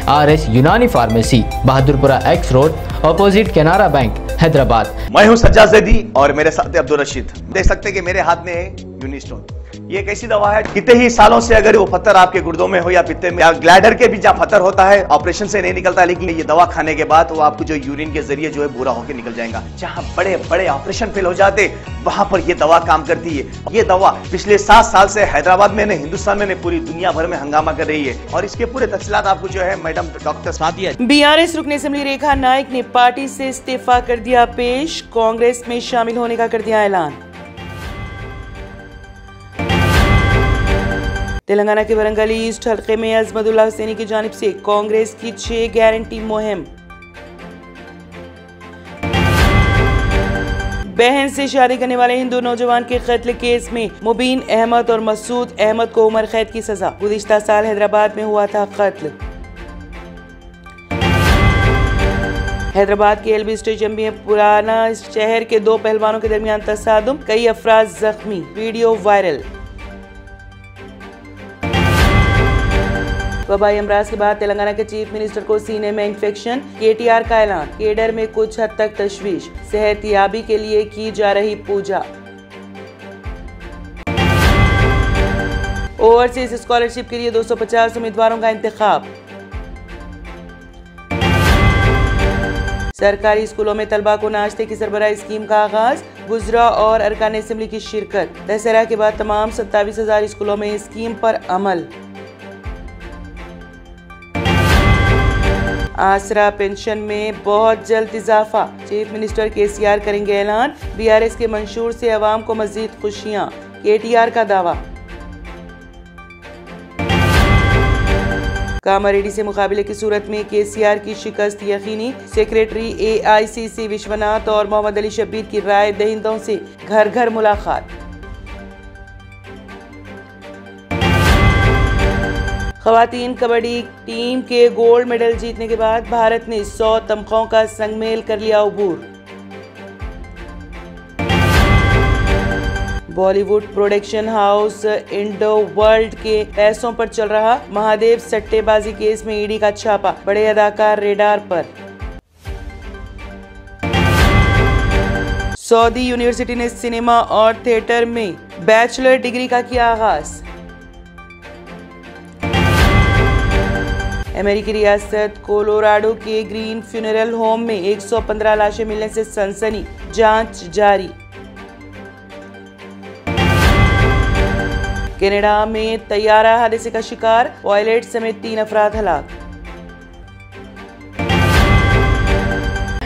RS यूनानी pharmacy, Bahadurpura x road, opposite Canara bank, Hyderabad. मैं हूं सज्जाद ज़ैदी और मेरे साथ है अब्दुल रशीद। देख सकते हैं कि मेरे हाथ में है यूनिस्टोन। ये एक ऐसी दवा है, कितने ही सालों से अगर वो पत्थर आपके गुर्दों में हो या पित्ते में या ग्लैडर के भी जहाँ पत्थर होता है, ऑपरेशन से नहीं निकलता, लेकिन ये दवा खाने के बाद वो आपको जो यूरिन के जरिए जो है पूरा होकर निकल जाएगा। जहाँ बड़े बड़े ऑपरेशन फेल हो जाते वहां पर ये दवा काम करती है। ये दवा पिछले 7 साल से हैदराबाद में, हिंदुस्तान में, पूरी दुनिया भर में हंगामा कर रही है और इसके पूरे तफसीलात आपको जो है मैडम डॉक्टर सादिया। BRS रुकन असेंबली रेखा नाइक ने पार्टी से इस्तीफा कर दिया पेश, कांग्रेस में शामिल होने का कर दिया ऐलान। तेलंगाना के वरंगल ईस्ट हल्के में अजमतुल्लाह हुसैनी की जानिब से कांग्रेस की 6 गारंटी मुहिम। बहन से शादी करने वाले हिंदू नौजवान के कत्ल केस में मुबीन अहमद और मसूद अहमद को उम्र कैद की सजा। गुज़िश्ता साल हैदराबाद में हुआ था कत्ल। हैदराबाद के LB स्टेडियम में पुराना शहर के 2 पहलवानों के दरमियान तसादुम, कई अफराद जख्मी, वीडियो वायरल। वबाई अमराज के बाद तेलंगाना के चीफ मिनिस्टर को सीने में इन्फेक्शन, KTR का ऐलान। केडर में कुछ हद तक तशवीश, सेहतयाबी के लिए की जा रही पूजा। ओवरसीज स्कॉलरशिप के लिए 250 उम्मीदवारों का इंतखाब। सरकारी स्कूलों में तलबा को नाश्ते की सरबराही स्कीम का आगाज, गुजरा और अरकान असेंबली की शिरकत। दशहरा के बाद तमाम 27,000 स्कूलों में स्कीम पर अमल। आसरा पेंशन में बहुत जल्द इजाफा, चीफ मिनिस्टर KCR करेंगे ऐलान। BRS के मंशूर से अवाम को मजीद खुशियां, KTR का दावा। कामारेड्डी से मुकाबले की सूरत में KCR की शिकस्त यकीनी। सेक्रेटरी AICC विश्वनाथ और मोहम्मद अली शब्बीर की राय दहिंदों से घर घर मुलाकात। खवातीन कबड्डी टीम के गोल्ड मेडल जीतने के बाद भारत ने 100 तमगों का संगमेल कर लिया अबूर। Bollywood production house Indo World के पैसों पर चल रहा महादेव सट्टेबाजी केस में ED का छापा, बड़े अदाकार रेडार पर। सऊदी यूनिवर्सिटी ने सिनेमा और थिएटर में बैचलर डिग्री का किया आगाज। अमेरिकी रियासत कोलोराडो के ग्रीन फ्यूनरल होम में 115 लाशें मिलने से सनसनी, जांच जारी। कनाडा में तैयारा हादसे का शिकार, पायलट समेत 3 अफराद हलाक।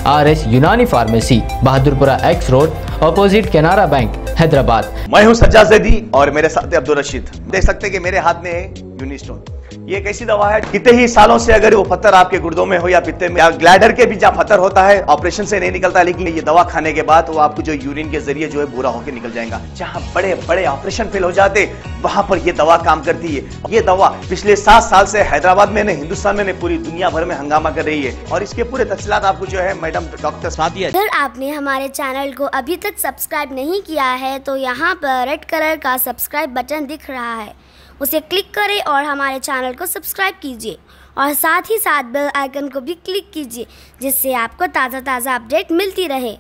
RS यूनानी pharmacy, Bahadurpura x road, opposite Canara bank, Hyderabad. मैं हूं सज्जाद ज़ैदी और मेरे साथ है अब्दुल रशीद। देख सकते हैं कि मेरे हाथ में है यूनिस्टोन। ये एक ऐसी दवा है, कितने ही सालों से अगर वो पत्थर आपके गुर्दों में हो या पित्ते में या ग्लैडर के भी जहाँ पत्थर होता है, ऑपरेशन से नहीं निकलता, लेकिन ये दवा खाने के बाद वो आपको जो यूरिन के जरिए जो है पूरा होकर निकल जाएगा। जहाँ बड़े बड़े ऑपरेशन फेल हो जाते वहां पर ये दवा काम करती है। ये दवा पिछले 7 साल से हैदराबाद में, हिंदुस्तान में, पूरी दुनिया भर में हंगामा कर रही है और इसके पूरे तफसीलात आपको जो है मैडम डॉक्टर सादिया। अगर आपने हमारे चैनल को अभी तक सब्सक्राइब नहीं किया है तो यहाँ पर रेड कलर का सब्सक्राइब बटन दिख रहा है, उसे क्लिक करें और हमारे चैनल को सब्सक्राइब कीजिए और साथ ही साथ बेल आइकन को भी क्लिक कीजिए, जिससे आपको ताज़ा अपडेट मिलती रहे।